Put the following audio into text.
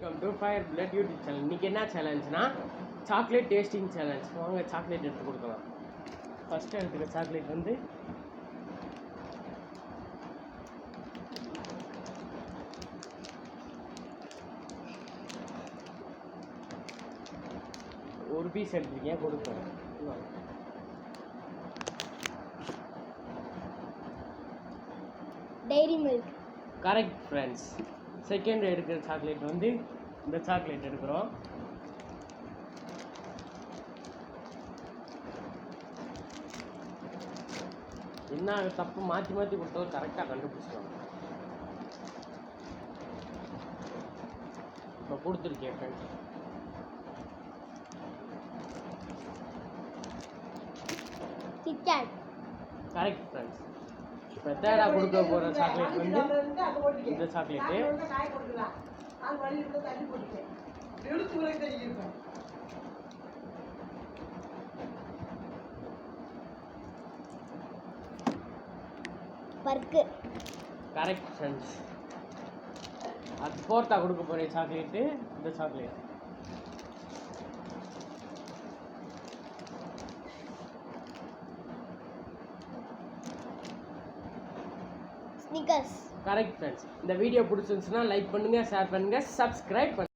Welcome to fire blood YouTube channel. இன்றைக்கி என்ன சேலஞ்சுனா chocolate tasting challenge. வாங்க சாக்லேட் எடுத்து கொடுக்கலாம். ஃபஸ்ட்டு எடுத்துக்க சாக்லேட் வந்து ஒரு பீஸ் எடுத்துருக்கேன், கொடுப்பேன். Dairy milk. Correct friends. Second எடுக்கிற சாக்லேட் வந்து இந்த சாக்லேட் எடுக்கிறோம். என்ன தப்பு மாற்றி மாற்றி கொடுத்தாலும் கரெக்டாக கண்டுபிடிச்சிடுவாங்க. இப்போ கொடுத்துருக்கேன் ஃப்ரெண்ட்ஸ். கிட்கேட். Correct friends. இப்போ தேர்டாக கொடுக்க போகிற சாக்லேட் வந்து இந்த சாக்லேட்டு. பர்கர். Correct friends. அது ஃபோர்த்தாக கொடுக்க போகிற சாக்லேட்டு இந்த சாக்லேட். ஸ்னிக்கர்ஸ். Correct friends. இந்த வீடியோ பிடிச்சிருந்துச்சுன்னா லைக் பண்ணுங்கள், ஷேர் பண்ணுங்கள், சப்ஸ்கிரைப் பண்ணுங்கள்.